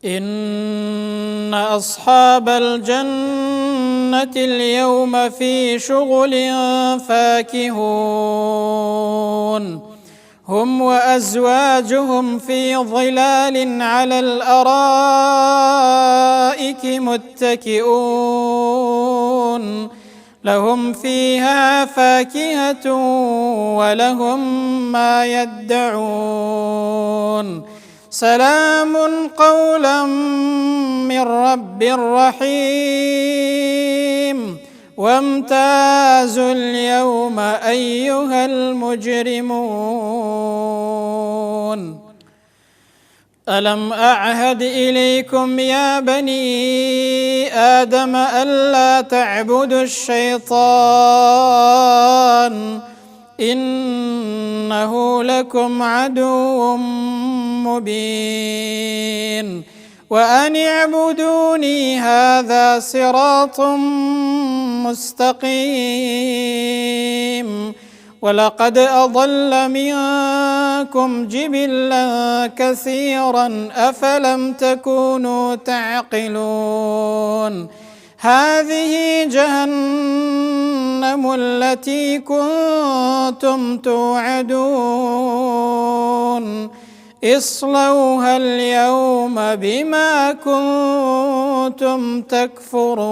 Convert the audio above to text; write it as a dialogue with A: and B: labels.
A: إن أصحاب الجنة اليوم في شغل فاكهون هم وأزواجهم في ظلال على الأرائك متكئون لهم فيها فاكهة ولهم ما يدعون سلام قولا من رب رحيم وامتازوا اليوم أيها المجرمون ألم أعهد إليكم يا بني آدم ألا تعبدوا الشيطان إنه لكم عدو مبين وأن اعبدوني هذا صراط مستقيم ولقد أضل منكم جبلا كثيرا أفلم تكونوا تعقلون هذه جهنم التي كنتم توعدون اصلوها اليوم بما كنتم تكفرون